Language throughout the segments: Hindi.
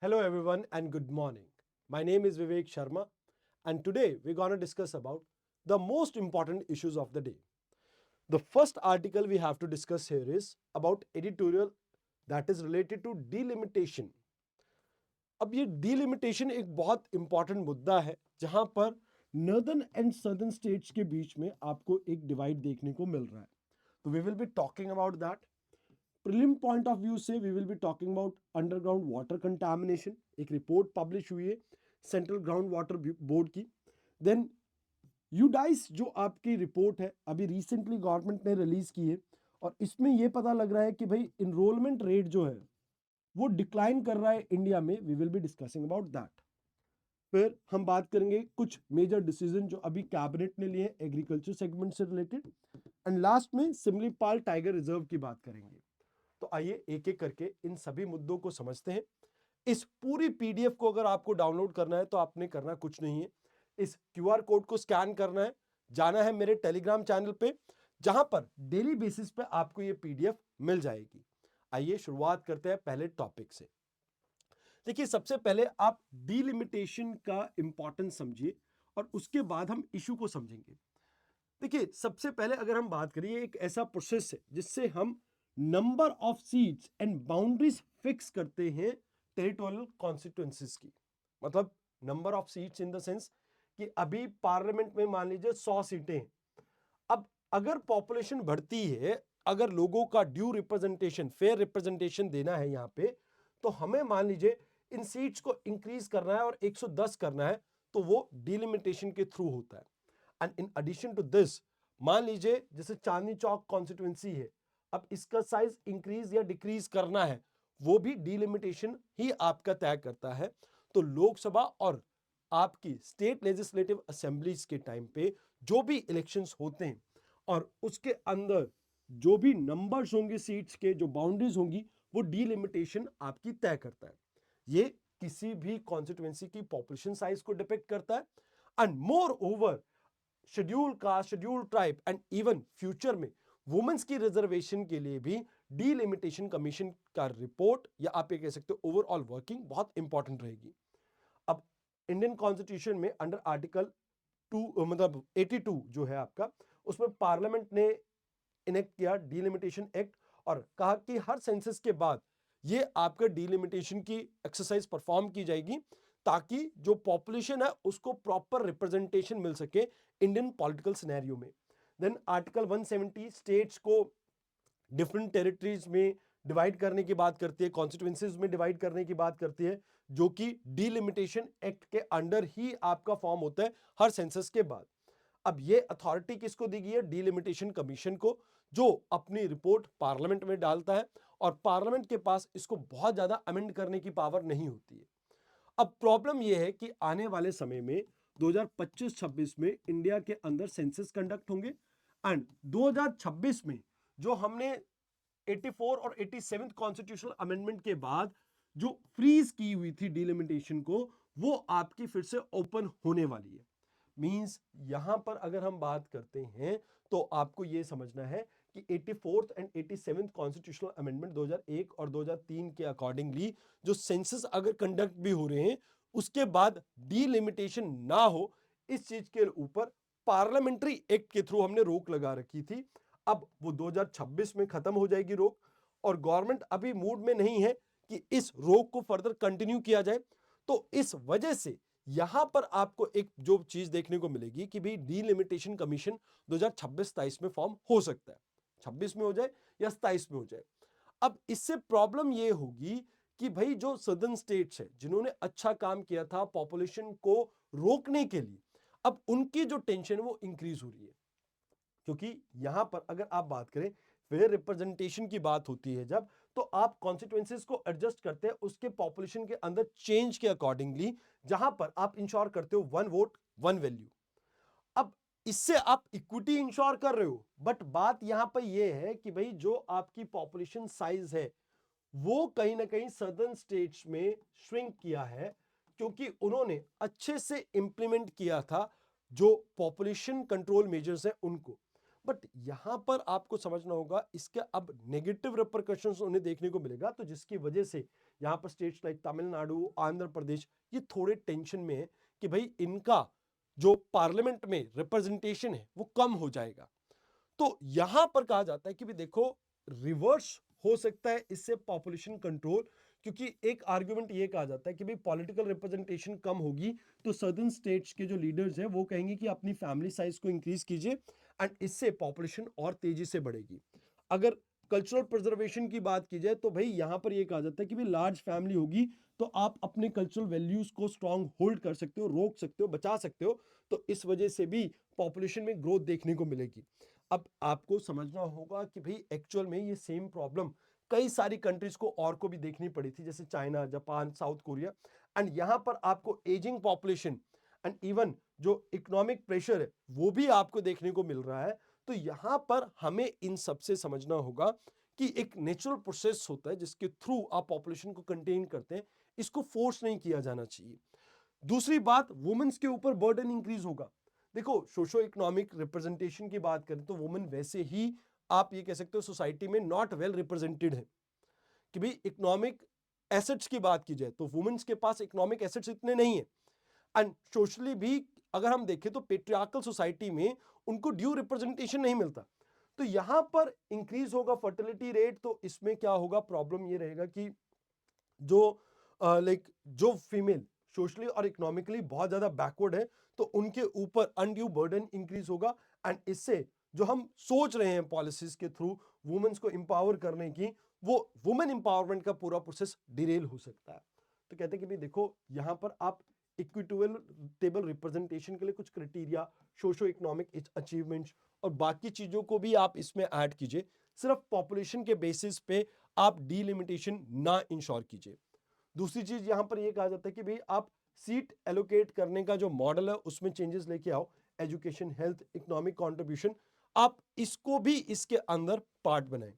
Hello everyone and good morning. My name is Vivek Sharma and today we're going to discuss about the most important issues of the day. The first article we have to discuss here is about editorial that is related to delimitation. अब ये delimitation एक बहुत इंपॉर्टेंट मुद्दा है जहां पर नॉर्दर्न एंड सदर्न स्टेट्स के बीच में आपको एक डिवाइड देखने को मिल रहा है. तो we will be talking about that. Prelim point of view से we will be talking about underground water contamination. एक रिपोर्ट पब्लिश हुई है सेंट्रल ग्राउंड वाटर बोर्ड की. देन यूडाइस जो आपकी रिपोर्ट है अभी रिसेंटली गवर्नमेंट ने रिलीज की है और इसमें यह पता लग रहा है कि भाई इनरोलमेंट रेट जो है वो डिक्लाइन कर रहा है इंडिया में. We will be discussing about that. फिर हम बात करेंगे कुछ मेजर डिसीजन जो अभी कैबिनेट ने लिए एग्रीकल्चर सेगमेंट से रिलेटेड. एंड लास्ट में सिमलीपाल टाइगर रिजर्व की बात करेंगे. तो आइए एक एक करके इन सभी मुद्दों को समझते हैं. इस पूरी पीडीएफ को अगर आपको डाउनलोड करना है तो आपने करना कुछ नहीं है. इस क्यूआर कोड को स्कैन करना है, जाना है मेरे टेलीग्राम चैनल पे जहां पर डेली बेसिस पे आपको ये पीडीएफ मिल जाएगी. आइए शुरुआत करते हैं पहले टॉपिक से. देखिए सबसे पहले आप डिलिमिटेशन का इंपॉर्टेंस समझिए और उसके बाद हम इशू को समझेंगे. देखिए सबसे पहले अगर हम बात करिए एक ऐसा प्रोसेस है जिससे हम number of seats and boundaries fix करते हैं टेरिटोरियल कॉन्स्टिट्यूएंसीज की. मतलब number of seats in the sense कि अभी पार्लियामेंट में मान लीजिए 100 सीटें हैं. अब अगर पॉपुलेशन बढ़ती है, अगर लोगों का ड्यू रिप्रेजेंटेशन फेयर रिप्रेजेंटेशन देना है यहां पे, तो हमें मान लीजिए इन सीट्स को इंक्रीज करना है और 110 करना है, तो वो डिलिमिटेशन के थ्रू होता है. And in addition to this मान लीजिए जैसे चांदनी चौक कॉन्स्टिट्यूएंसी है, अब इसका साइज इंक्रीज या डिक्रीज करना है, वो भी डिलिमिटेशन ही आपका तय करता है. तो लोकसभा और आपकी स्टेट लेजिस्लेटिव असेंबलीज के टाइम पे जो भी इलेक्शंस होते हैं और उसके अंदर जो भी नंबर्स होंगे सीट्स के, जो बाउंड्रीज होंगी, वो डिलिमिटेशन आपकी तय करता है. ये किसी भी कॉन्स्टिट्यूएंसी की पॉपुलेशन साइज को डिपेक्ट करता है. And more over schedule caste, schedule tribe and even future में वुमेन्स की रिजर्वेशन के लिए भी डिलिमिटेशन कमीशन का रिपोर्ट या आप ये कह सकते हो ओवरऑल वर्किंग बहुत इंपॉर्टेंट रहेगी. अब इंडियन कॉन्स्टिट्यूशन में अंडर आर्टिकल 2 मतलब 82 जो है आपका, उसमें पार्लियामेंट ने इनेक्ट किया डिलिमिटेशन एक्ट और कहा कि हर सेंसस के बाद ये आपका डिलिमिटेशन की एक्सरसाइज परफॉर्म की जाएगी ताकि जो पॉपुलेशन है उसको प्रॉपर रिप्रेजेंटेशन मिल सके इंडियन पॉलिटिकल सिनेरियो में. देन आर्टिकल 170 स्टेट्स को डिफरेंट टेरिटरीज में डिवाइड करने की बात करती है, कॉन्स्टिट्यूएंसीज में डिवाइड करने की बात करती है, जो कि डिलिमिटेशन एक्ट के अंडर ही आपका फॉर्म होता है हर सेंसस के बाद. अब ये अथॉरिटी किसको दी गई है? डिलिमिटेशन कमीशन को, जो अपनी रिपोर्ट पार्लियामेंट में डालता है और पार्लियामेंट के पास इसको बहुत ज्यादा अमेंड करने की पावर नहीं होती है. अब प्रॉब्लम यह है कि आने वाले समय में 2025-26 में इंडिया के अंदर सेंसस कंडक्ट होंगे एंड 2026 में जो हमने 84 और 87 कॉन्स्टिट्यूशनल अमेंडमेंट के बाद जो फ्रीज की हुई थी डिलिमिटेशन को, वो आपकी फिर से ओपन होने वाली है. मींस यहां पर अगर हम बात करते हैं तो आपको यह समझना है कि 84th and 87th constitutional amendment 2001 और 2003 के अकॉर्डिंगली जो सेंसस अगर कंडक्ट भी हो रहे हैं उसके बाद डिलिमिटेशन ना हो, इस चीज के ऊपर पार्लियामेंट्री एक्ट के थ्रू हमने रोक लगा रखी थी. अब वो 2026 में खत्म हो जाएगी रोक और गवर्नमेंट अभी मूड में नहीं है कि इस रोक को फर्दर कंटिन्यू किया जाए. तो इस वजह से यहां पर आपको एक जो चीज देखने को मिलेगी कि भाई डिलिमिटेशन कमीशन 2026-27 में फॉर्म हो सकता है, 26 में हो जाए या 27 में हो जाए. अब इससे प्रॉब्लम यह होगी कि भाई जो सदर्न स्टेट्स है जिन्होंने अच्छा काम किया था पॉपुलेशन को रोकने के लिए, अब उनकी जो टेंशन है वो इंक्रीज हो रही है. क्योंकि यहां पर अगर आप बात करें फेयर रिप्रेजेंटेशन की बात होती है जब, तो आप कॉन्स्टिट्यूएंसीज को एडजस्ट करते हैं उसके पॉपुलेशन के अंदर चेंज के अकॉर्डिंगली, जहां पर आप इंश्योर करते हो वन वोट वन वैल्यू. अब इससे आप इक्विटी इंश्योर कर रहे हो, बट बात यहां पर यह है कि भाई जो आपकी पॉपुलेशन साइज है वो कहीं ना कहीं सदर्न स्टेट्स में श्रिंक किया है क्योंकि उन्होंने अच्छे से इंप्लीमेंट किया था जो पॉपुलेशन कंट्रोल मेजर्स है उनको. बट यहां पर आपको समझना होगा इसके अब नेगेटिव रिपरकशंस उन्हें देखने को मिलेगा, तो जिसकी वजह से यहां पर स्टेट्स लाइक तमिलनाडु, आंध्र प्रदेश ये थोड़े टेंशन में है कि भाई इनका जो पार्लियामेंट में रिप्रेजेंटेशन है वो कम हो जाएगा। तो यहां पर कहा जाता है कि भी देखो रिवर्स हो सकता है इससे पॉपुलेशन कंट्रोल, क्योंकि एक आर्गुमेंट ये कहा जाता है कि भाई पॉलिटिकल रिप्रेजेंटेशन कम होगी तो सदर्न स्टेट्स के जो लीडर्स हैं वो कहेंगे कि अपनी फैमिली साइज को इंक्रीज कीजिए एंड इससे पॉपुलेशन और तेजी से बढ़ेगी। अगर कल्चरल प्रिजर्वेशन की बात की जाए तो भाई यहां पर यह कहा जाता है कि भाई लार्ज फैमिली होगी तो आप अपने कल्चरल वैल्यूज को स्ट्रांग होल्ड कर सकते हो, रोक सकते हो, बचा सकते हो, तो इस वजह से भी पॉपुलेशन में ग्रोथ देखने को मिलेगी। अब आपको समझना होगा कि भाई एक्चुअल में ये सेम प्रॉब्लम कई सारी कंट्रीज को और को भी देखनी पड़ी थी, जैसे China, Japan, south Korea. And यहां पर आपको एजिंग पॉपुलेशन एंड इवन जो इकोनॉमिक प्रेशर है वो भी आपको देखने को मिल रहा है। तो यहां पर हमें इन सबसे समझना होगा कि एक नेचुरल प्रोसेस होता है जिसके थ्रू आप पॉपुलेशन को कंटेन करते हैं, इसको फोर्स नहीं किया जाना चाहिए। दूसरी बात, वुमेन्स के ऊपर बर्डन इंक्रीज होगा। देखो सोशो इकोनॉमिक रिप्रेजेंटेशन की बात करें तो वुमेन वैसे ही आप ये कह सकते हो सोसाइटी में नॉट वेल रिप्रेजेंटेड है। कि भाई इकोनॉमिक एसेट्स की बात की जाए तो वुमेन्स के पास इकोनॉमिक एसेट्स इतने नहीं है। एंड सोशली भी अगर हम देखें तो पेट्रियार्कल सोसाइटी में उनको ड्यू रिप्रेजेंटेशन नहीं मिलता। तो यहां पर इंक्रीज होगा फर्टिलिटी रेट, तो इसमें क्या होगा, प्रॉब्लम ये रहेगा कि जो लाइक जो फीमेल सोशली और इकोनॉमिकली बहुत ज्यादा बैकवर्ड है तो उनके ऊपर अनड्यू बर्डन इंक्रीज होगा। एंड इससे जो हम सोच रहे हैं पॉलिसीज के थ्रू वुमेन्स को इंपावर करने की, वो वुमेन इंपावरमेंट का पूरा प्रोसेस डिरेल हो सकता है। तो कहते हैं कि भाई देखो यहां पर आप इक्विटेबल टेबल रिप्रेजेंटेशन के लिए कुछ क्राइटेरिया, सोशो इकोनॉमिक अचीवमेंट्स और बाकी चीजों को भी आप इसमें ऐड कीजिए। सिर्फ पॉपुलेशन के बेसिस पे आप डीलिमिटेशन ना इंश्योर कीजिए। दूसरी चीज यहां पर यह कहा जाता है कि भाई आप सीट एलोकेट करने का जो मॉडल है उसमें चेंजेस लेके आओ। एजुकेशन, हेल्थ, इकोनॉमिक कंट्रीब्यूशन, आप इसको भी इसके अंदर पार्ट बनाएं।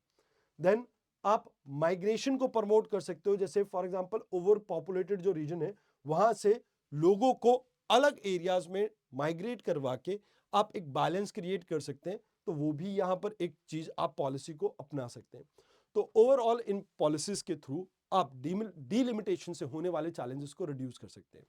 देन आप माइग्रेशन को प्रमोट कर सकते हो, जैसे फॉर एग्जांपल ओवर पॉपुलेटेड जो रीजन है वहां से लोगों को अलग एरियाज में माइग्रेट करवा के आप एक बैलेंस क्रिएट कर सकते हैं। तो वो भी यहां पर एक चीज आप पॉलिसी को अपना सकते हैं। तो ओवरऑल इन पॉलिसीज के थ्रू आप डीलिमिटेशन से होने वाले चैलेंजेस को रिड्यूस कर सकते हैं।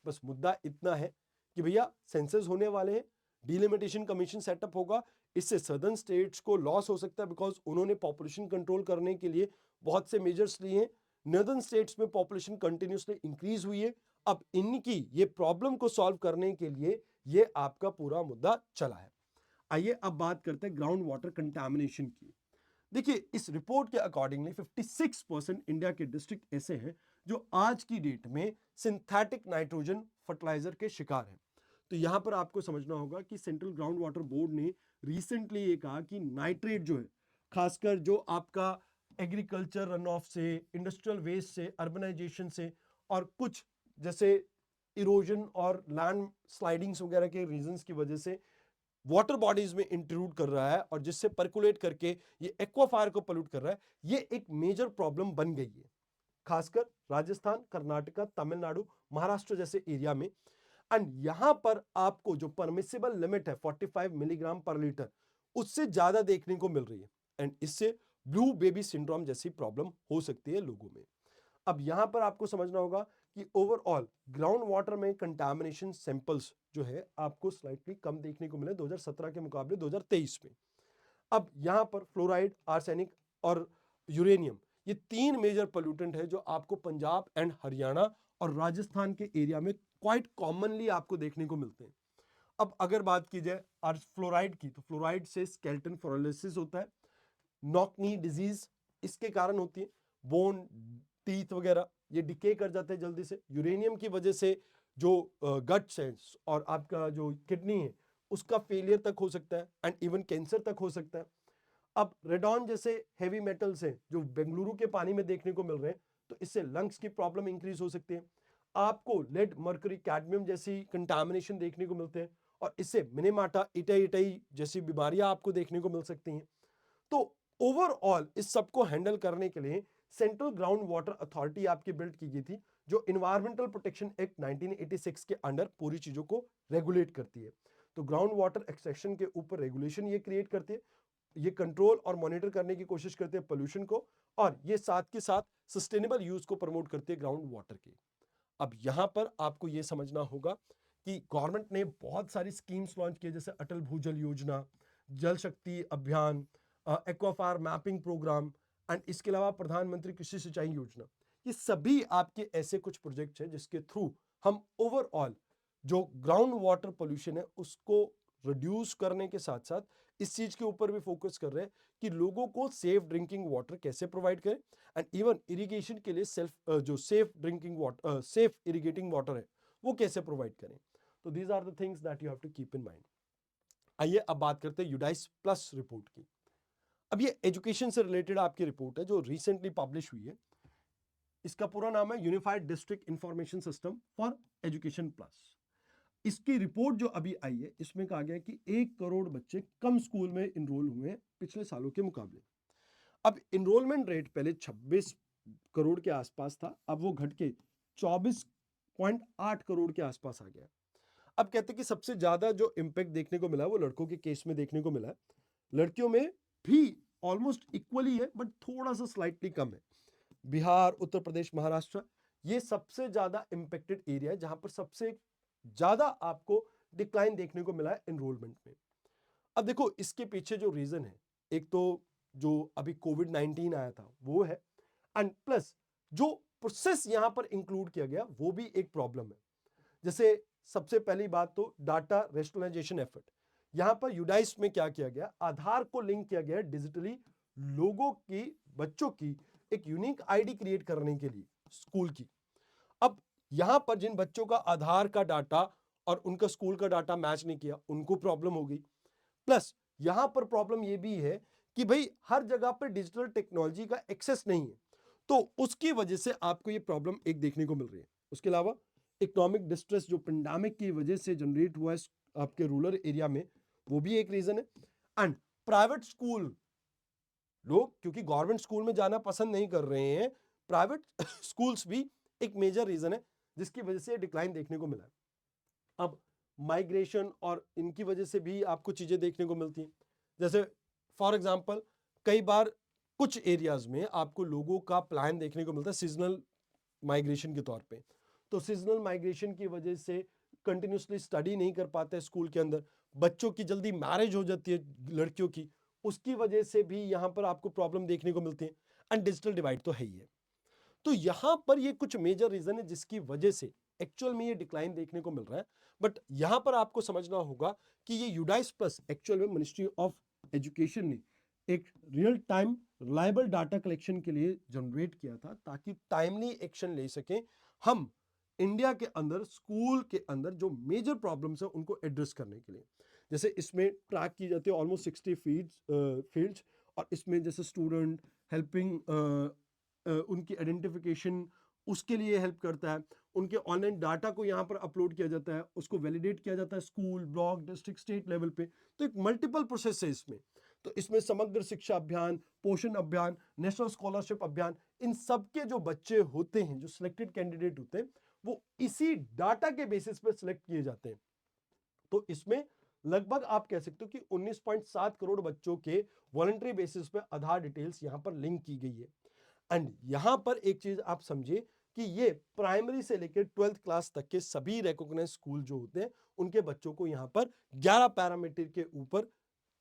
बस मुद्दा इतना है कि भैया सेंसस होने वाले हैं, डीलिमिटेशन कमीशन सेटअप होगा, इससे सदर्न स्टेट्स को लॉस हो सकता है बिकॉज उन्होंने पॉपुलेशन कंट्रोल करने के लिए बहुत से मेजर्स लिए हैं। नॉर्दर्न स्टेट्स में पॉपुलेशन कंटिन्यूसली इंक्रीज हुई है। अब इनकी ये प्रॉब्लम को सॉल्व करने के लिए ये आपका पूरा मुद्दा चला है। आइए अब बात करते हैं ग्राउंड वाटर कंटैमिनेशन की। देखिए इस रिपोर्ट के अकॉर्डिंगली 56% इंडिया के डिस्ट्रिक्ट ऐसे हैं जो आज की डेट में सिंथेटिक नाइट्रोजन फर्टिलाइजर के शिकार हैं। तो यहां पर आपको समझना होगा कि सेंट्रल ग्राउंड वाटर बोर्ड ने रिसेंटली ये कहा कि नाइट्रेट जो है, खासकर जो आपका एग्रीकल्चर रन ऑफ से, इंडस्ट्रियल वेस्ट से, अर्बनाइजेशन से और कुछ जैसे इरोजन और लैंड स्लाइडिंग्स वगैरह के रीजंस की वजह से वाटर बॉडीज में इंट्रूड कर रहा है और जिससे पर्कुलेट करके ये एक्वाफायर को पोल्यूट कर रहा है, ये एक मेजर प्रॉब्लम बन गई है खासकर राजस्थान, कर्नाटका, तमिलनाडु, महाराष्ट्र जैसे एरिया में। एंड यहां पर आपको जो परमिसिबल लिमिट है 45 मिलीग्राम पर लीटर, उससे ज्यादा देखने को मिल रही है। एंड इससे ब्लू बेबी सिंड्रोम जैसी प्रॉब्लम हो सकती है लोगों में। अब यहां पर आपको समझना होगा कि ओवरऑल ग्राउंड वाटर में कंटामिनेशन सैंपल्स जो है आपको स्लाइटली कम देखने को मिले 2017 के मुकाबले 2023 में। अब यहां पर फ्लोराइड, आर्सेनिक और यूरेनियम, ये तीन मेजर पोल्यूटेंट है जो आपको पंजाब एंड हरियाणा और राजस्थान के एरिया में क्वाइट कॉमनली आपको देखने को मिलते हैं। अब अगर बात की जाए फ्लोराइड की, तो फ्लोराइड से स्केलेटन फोरोलिसिस होता है, नॉकनी डिजीज इसके कारण होती है, बोन, टीथ वगैरह ये डिके कर जाते हैं जल्दी से। यूरेनियम की वजह से जो गट्स है और आपका जो किडनी है उसका फेलियर तक हो सकता है एंड इवन कैंसर तक हो सकता है। अब रेडॉन जैसे हैवी मेटल्स हैं जो बेंगलुरु के पानी में देखने को मिल रहे हैं, तो इससे लंग्स की प्रॉब्लम इंक्रीज हो सकती है। आपको लेड, मर्करी, कैडमियम जैसी कंटामिनेशन देखने को मिलते हैं और इससे मिनेमाटा, इटाई इटाई जैसी बीमारियां आपको देखने को मिल सकती हैं। तो ओवरऑल इस सबको हैंडल करने के लिए सेंट्रल ग्राउंड वाटर अथॉरिटी आपकी बिल्ड की गई थी जो इन्वायरमेंटल प्रोटेक्शन एक्ट 1986 के अंडर पूरी चीजों को रेगुलेट करती है। तो ग्राउंड वाटर एक्सट्रैक्शन के ऊपर रेगुलेशन ये क्रिएट करती है, ये कंट्रोल और मॉनिटर करने की कोशिश करते हैं पोल्यूशन को, और ये साथ के साथ सस्टेनेबल यूज को प्रमोट करते हैं ग्राउंड वाटर के। अब यहां पर आपको ये समझना होगा कि गवर्नमेंट ने बहुत सारी स्कीम्स लॉन्च की, जैसे अटल भूजल योजना, जल शक्ति अभियान, एक्वाफायर मैपिंग प्रोग्राम, एंड इसके अलावा प्रधानमंत्री कृषि सिंचाई योजना। ये सभी आपके ऐसे कुछ प्रोजेक्ट्स हैं जिसके थ्रू हम ओवरऑल जो ग्राउंड वाटर पोल्यूशन है उसको रिड्यूस करने के साथ साथ इस चीज के ऊपर भी फोकस कर रहे हैं कि लोगों को सेफ ड्रिंकिंग वाटर कैसे प्रोवाइड करें, एंड इवन इरिगेशन के लिए जो safe drinking water, safe irrigating water है वो कैसे प्रोवाइड करें। तो these are the things that you have to keep in mind. आइए अब बात करते हैं यूडाइस प्लस रिपोर्ट की। अब ये एजुकेशन से रिलेटेड आपकी रिपोर्ट है जो रिसेंटली पब्लिश हुई है। इसका पूरा नाम है unified district information system for education plus. इसकी रिपोर्ट जो अभी आई है इसमें कहा गया कि 1 करोड़ बच्चे कम स्कूल में इनरोल हुए हैं पिछले सालों के मुकाबले। अब इनरोलमेंट रेट पहले 26 करोड़ के आसपास था, अब वो घट के 24.8 करोड़ के आसपास आ गया। अब कहते हैं कि सबसे ज्यादा जो इंपैक्ट देखने को मिला वो लड़कों के केस में देखने को मिला है। लड़कियों में भी ऑलमोस्ट इक्वली है बट थोड़ा सा स्लाइटली कम है। बिहार, उत्तर प्रदेश, महाराष्ट्र, ये सबसे ज्यादा इंपैक्टेड एरिया है जहां पर सबसे ज्यादा आपको डिक्लाइन देखने को मिला है एनरोलमेंट में। अब देखो इसके पीछे जो रीजन है, एक तो जो अभी कोविड-19 आया था वो है, एंड प्लस जो प्रोसेस यहां पर इंक्लूड किया गया वो भी एक प्रॉब्लम है। जैसे सबसे पहली बात तो डाटा रेशनलाइजेशन एफर्ट। यहां पर यूडाइस में क्या किया गया, आधार को लिंक किया गया डिजिटली लोगों की, बच्चों की एक यूनिक आईडी क्रिएट करने के लिए स्कूल की। अब यहां पर जिन बच्चों का आधार का डाटा और उनका स्कूल का डाटा मैच नहीं किया उनको प्रॉब्लम हो गई। प्लस यहां पर प्रॉब्लम यह भी है कि भाई हर जगह पर डिजिटल टेक्नोलॉजी का एक्सेस नहीं है, तो उसकी वजह से आपको यह प्रॉब्लम एक देखने को मिल रही है। उसके अलावा इकोनॉमिक डिस्ट्रेस जो पेंडेमिक की वजह से जनरेट हुआ है आपके रूरल एरिया में, वो भी एक रीजन है। एंड प्राइवेट स्कूल, लोग क्योंकि गवर्नमेंट स्कूल में जाना पसंद नहीं कर रहे हैं, प्राइवेट स्कूल्स भी एक मेजर रीजन है जिसकी वजह से डिक्लाइन देखने को मिला है। अब माइग्रेशन और इनकी वजह से भी आपको चीजें देखने को मिलती हैं। जैसे फॉर एग्जांपल कई बार कुछ एरियाज में आपको लोगों का प्लान देखने को मिलता है सीजनल माइग्रेशन के तौर पे। तो सीजनल माइग्रेशन की वजह से कंटिन्यूसली स्टडी नहीं कर पाते स्कूल के अंदर, बच्चों की जल्दी मैरिज हो जाती है लड़कियों की, उसकी वजह से भी यहां पर आपको प्रॉब्लम देखने को मिलती है। एंड डिजिटल डिवाइड तो है ही है। तो यहां पर ये कुछ मेजर रीजन है जिसकी वजह से एक्चुअल में ये डिक्लाइन देखने को मिल रहा है। बट यहां पर आपको समझना होगा कि ये यूडाइस प्लस एक्चुअल में मिनिस्ट्री ऑफ एजुकेशन ने एक real time reliable data collection के लिए जनरेट किया था ताकि टाइमली एक्शन ले सकें हम इंडिया के अंदर स्कूल के अंदर जो मेजर प्रॉब्लम्स है उनको एड्रेस करने के लिए। जैसे इसमें ट्रैक की जाती है ऑलमोस्ट 60 फील्ड्स, और इसमें जैसे स्टूडेंट हेल्पिंग, उनकी आइडेंटिफिकेशन उसके लिए हेल्प करता है, उनके ऑनलाइन डाटा को यहाँ पर अपलोड किया जाता है, उसको वैलिडेट किया जाता है school, block, district, state level पे। तो एक मल्टीपल प्रोसेस है इसमें। तो इसमें समग्र शिक्षा अभियान, पोषण अभियान, नेशनल स्कॉलरशिप अभियान, इन सबके जो बच्चे होते हैं, जो सिलेक्टेड कैंडिडेट होते हैं, वो इसी डाटा के बेसिस पे सिलेक्ट किए जाते हैं। तो इसमें लगभग आप कह सकते हो कि 19.7 करोड़ बच्चों के वॉलंटरी बेसिस पे आधार डिटेल्स यहां पर लिंक की गई है। एंड यहां पर एक चीज आप समझिए कि ये प्राइमरी से लेकर 12th क्लास तक के सभी रिकॉग्नाइज्ड स्कूल जो होते हैं उनके बच्चों को यहां पर 11 पैरामीटर के ऊपर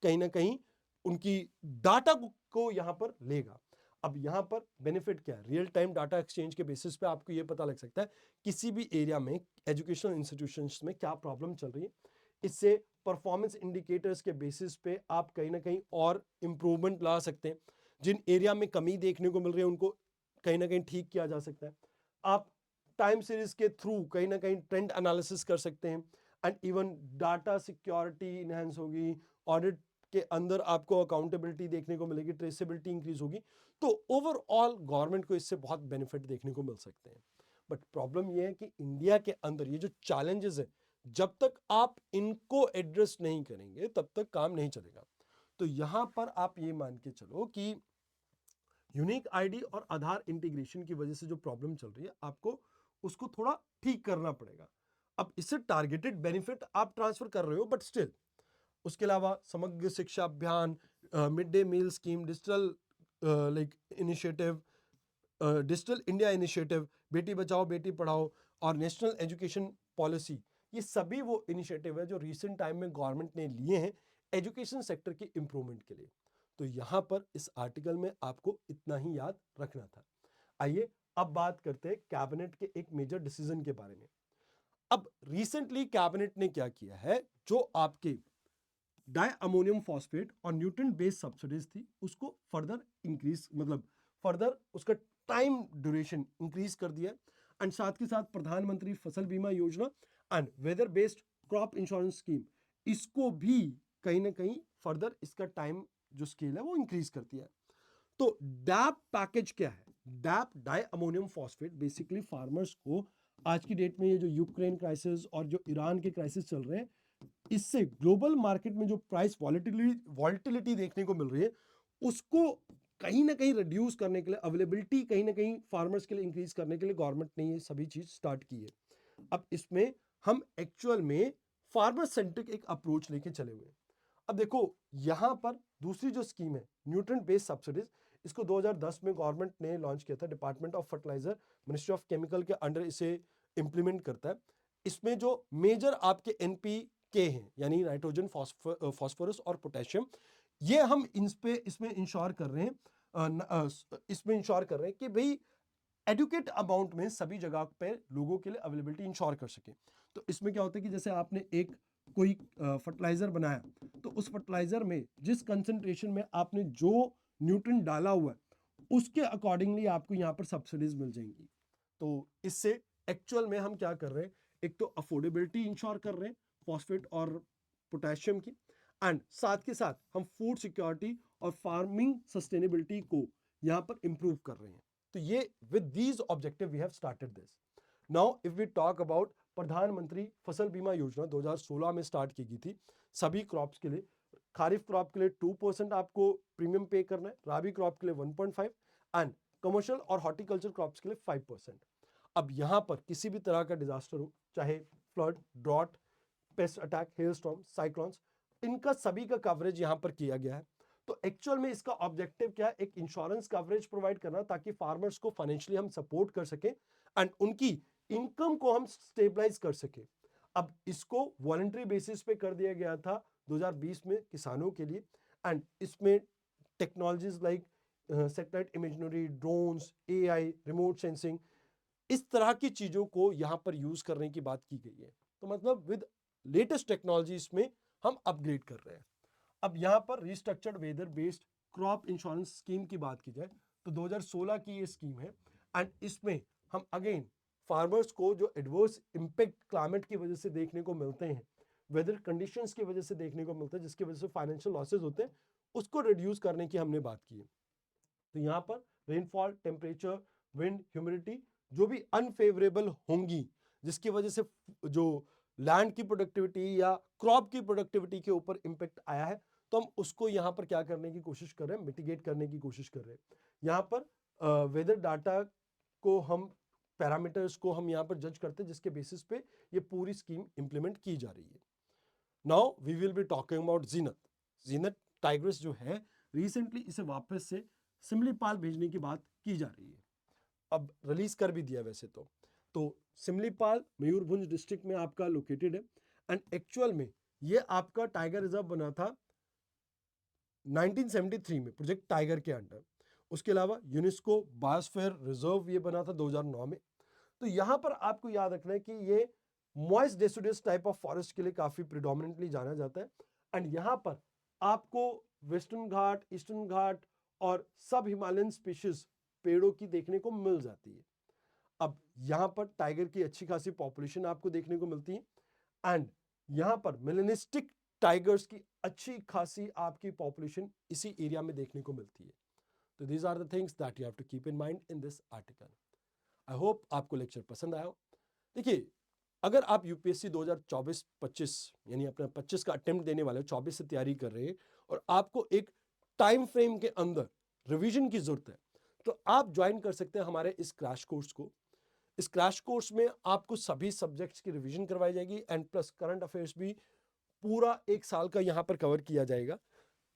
कहीं ना कहीं उनकी डाटा को यहां पर लेगा। अब यहां पर बेनिफिट क्या है, रियल टाइम डाटा एक्सचेंज के बेसिस पे आपको यह पता लग सकता है किसी भी एरिया में एजुकेशनल इंस्टीट्यूशंस में क्या प्रॉब्लम चल रही है। इससे परफॉर्मेंस इंडिकेटर्स के बेसिस पे आप कहीं ना कहीं और इंप्रूवमेंट ला सकते हैं। जिन एरिया में कमी देखने को मिल रही है उनको कहीं ना कहीं ठीक किया जा सकता है। आप टाइम सीरीज के थ्रू कहीं ना कहीं ट्रेंड एनालिसिस कर सकते हैं, and even data security enhance होगी, ऑडिट के अंदर आपको अकाउंटेबिलिटी देखने को मिलेगी, ट्रेसेबिलिटी इंक्रीज होगी। तो ओवरऑल गवर्नमेंट को इससे बहुत बेनिफिट देखने को मिल सकते हैं। बट प्रॉब्लम यह है कि इंडिया के अंदर ये जो चैलेंजेस है, जब तक आप इनको एड्रेस नहीं करेंगे तब तक काम नहीं चलेगा। तो यहां पर आप ये मान के चलो कि यूनिक आईडी और आधार इंटीग्रेशन की वजह से जो प्रॉब्लम चल रही है आपको उसको थोड़ा ठीक करना पड़ेगा। अब इससे टारगेटेड बेनिफिट आप ट्रांसफर कर रहे हो, बट स्टिल उसके अलावा Samagra Shiksha Abhiyan, mid day meal scheme, digital like initiative, digital India initiative, Beti Bachao Beti Padhao और नेशनल एजुकेशन पॉलिसी, ये सभी वो इनिशिएटिव है जो रिसेंट टाइम में गवर्नमेंट ने लिए हैं एजुकेशन सेक्टर के इंप्रूवमेंट के लिए। तो यहाँ पर इस आर्टिकल में आपको इतना ही याद रखना था। आइए अब बात करते हैं कैबिनेट के एक मेजर डिसीजन के बारे में। अब रिसेंटली कैबिनेट ने क्या किया है, जो आपके डाई अमोनियम फॉस्फेट और न्यूट्रिएंट बेस्ड सब्सिडीज थी उसको फर्दर इंक्रीज, मतलब फर्दर उसका टाइम ड्यूरेशन इंक्रीज कर दिया। एंड साथ के साथ प्रधानमंत्री Fasal Bima Yojana and weather based crop insurance scheme, इसको भी कहीं ना कहीं फर्दर इसका टाइम जो स्केल है वो इंक्रीज कर दिया है। तो डैप पैकेज क्या है? DAP di ammonium phosphate basically farmers को आज की डेट में ये जो यूक्रेन क्राइसिस और जो ईरान के क्राइसिस चल रहे हैं, इससे ग्लोबल मार्केट में जो प्राइस वॉलिटिलिटी देखने को मिल रही है, उसको कहीं ना कहीं रिड्यूस करने के लिए, अवेलेबिलिटी कहीं ना कहीं फार्मर्स के लिए इंक्रीज करने के लिए गवर्नमेंट ने ये सभी चीज स्टार्ट की है। अब इसमें हम एक्चुअल में फार्मर सेंट्रिक एक अप्रोच लेके चले हुए हैं। अब देखो यहां पर दूसरी जो स्कीम है न्यूट्रिएंट बेस्ड सब्सिडीज, इसको 2010 में गवर्नमेंट ने लॉन्च किया था। Department of fertilizer, ministry of chemical के अंडर इसे इंप्लीमेंट करता है। इसमें जो मेजर आपके एनपीके हैं यानी नाइट्रोजन, फास्फोरस और पोटेशियम, ये हम इसमें इंश्योर कर रहे हैं, इसमें इंश्योर कर रहे हैं कि भाई एडुकेट अमाउंट में सभी जगह पे लोगों के लिए अवेलेबिलिटी इंश्योर कर सके। तो इसमें क्या होता है कि जैसे आपने एक कोई फर्टिलाइजर बनाया, तो उस फर्टिलाइजर में जिस कंसंट्रेशन में आपने जो न्यूट्रिएंट डाला हुआ है उसके अकॉर्डिंगली आपको यहाँ पर सब्सिडीज मिल जाएंगी। तो इससे एक्चुअल में हम क्या कर रहे हैं, एक तो अफोर्डेबिलिटी इंश्योर कर रहे हैं फॉस्फेट और पोटेशियम की, एंड साथ के साथ हम फूड सिक्योरिटी और फार्मिंग सस्टेनेबिलिटी को यहाँ पर इंप्रूव कर रहे हैं। तो ये with these objective we have started this. Now if we talk about Pradhanmantri Fasal Bima योजना 2016 में स्टार्ट की गई थी सभी क्रॉप्स के लिए। खारिफ क्रॉप के लिए 2% आपको प्रीमियम पे करना है, राबी क्रॉप के लिए 1.5 एंड कमर्शियल और हॉर्टिकल्चर क्रॉप्स के लिए 5%। अब यहां पर किसी भी तरह का डिजास्टर हो, चाहे flood, drought, pest attack, hailstorm, cyclones, इनका सभी का कवरेज यहां पर किया गया है। तो एक्चुअल में इसका ऑब्जेक्टिव क्या है, एक इंश्योरेंस कवरेज प्रोवाइड करना ताकि फार्मर्स को फाइनेंशियली हम सपोर्ट कर सके एंड उनकी इनकम को हम स्टेबलाइज कर सके। अब इसको वॉलंटरी बेसिस पे कर दिया गया था 2020 में किसानों के लिए, एंड इसमें technologies like satellite imagery, drones, AI, remote sensing, इस तरह की चीजों को यहां पर यूज करने की बात की गई है। तो मतलब विद लेटेस्ट टेक्नोलॉजी इसमें हम अपग्रेड कर रहे हैं। अब यहां पर restructured weather based crop insurance scheme की बात की जाए तो 2016 की ये स्कीम है, एंड इसमें हम अगेन फार्मर्स को जो एडवर्स इंपैक्ट क्लाइमेट की वजह से देखने को मिलते हैं, वेदर कंडीशंस की वजह से देखने को मिलता है, जिसकी वजह से फाइनेंशियल लॉसेज होते हैं, उसको रिड्यूस करने की हमने बात की है। तो यहाँ पर रेनफॉल, टेम्परेचर, विंड, ह्यूमिडिटी जो भी अनफेवरेबल होंगी, जिसकी वजह से जो लैंड की प्रोडक्टिविटी या क्रॉप की प्रोडक्टिविटी के ऊपर इंपैक्ट आया है, तो हम उसको यहाँ पर क्या करने की कोशिश कर रहे हैं, मिटिगेट करने की कोशिश कर रहे हैं। यहाँ पर वेदर डाटा को हम, पैरामीटर्स को हम यहाँ पर जज करते हैं, जिसके बेसिस पे ये पूरी स्कीम इंप्लीमेंट की जा रही है। Now we will be talking about Zeenat. Zeenat tigress जो है, रिसेंटली इसे वापस से सिमलीपाल भेजने की बात की जा रही है। अब रिलीज कर भी दिया वैसे तो सिमलीपाल मयूरभंज डिस्ट्रिक्ट में आपका लोकेटेड है, एंड एक्चुअल में ये आपका टाइगर रिजर्व बना था 1973 में प्रोजेक्ट टाइगर के अंडर। उसके अलावा यूनेस्को बायोस्फीयर रिजर्व ये बना था 2009 में। तो यहां पर आपको याद रखना है कि ये moist deciduous type of forest के लिए काफी प्रिडोमिनेंटली जाना जाता है, एंड यहां पर आपको वेस्टर्न घाट, ईस्टर्न घाट और सब हिमालयन स्पीशीज पेड़ों की देखने को मिल जाती है। अब यहां पर टाइगर की अच्छी खासी पॉपुलेशन आपको देखने को मिलती है, एंड यहां पर मेलेनिस्टिक टाइगर्स की अच्छी खासी आपकी पॉपुलेशन इसी एरिया में देखने को मिलती है। तो these are the things that you have to keep in mind in this article. I hope आपको लेक्चर पसंद आया हो। देखिए, अगर आप यूपीएससी 2024-25 यानी अपना 25 का अटेम्प्ट देने वाले हो, 24 से तैयारी कर रहे हैं और आपको एक टाइम फ्रेम के अंदर रिवीजन की जरूरत है, तो आप ज्वाइन कर सकते हैं हमारे इस क्रैश कोर्स को। इस क्रैश कोर्स में आपको सभी सब्जेक्ट्स की रिवीजन करवाई जाएगी एंड प्लस करंट अफेयर्स भी पूरा 1 साल का यहाँ पर कवर किया जाएगा।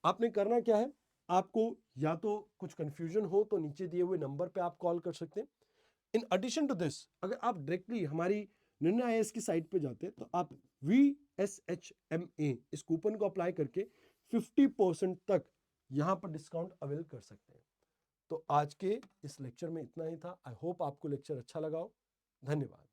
आपने करना क्या है, आपको या तो कुछ कंफ्यूजन हो तो नीचे दिए हुए नंबर पे आप कॉल कर सकते हैं। इन एडिशन टू दिस, अगर आप डायरेक्टली हमारी निर्णय आईएएस की साइट पे जाते हैं तो आप VSHMA इस कूपन को अप्लाई करके 50% तक यहाँ पर डिस्काउंट अवेल कर सकते हैं। तो आज के इस लेक्चर में इतना ही था। आई होप आपको लेक्चर अच्छा लगा हो। धन्यवाद।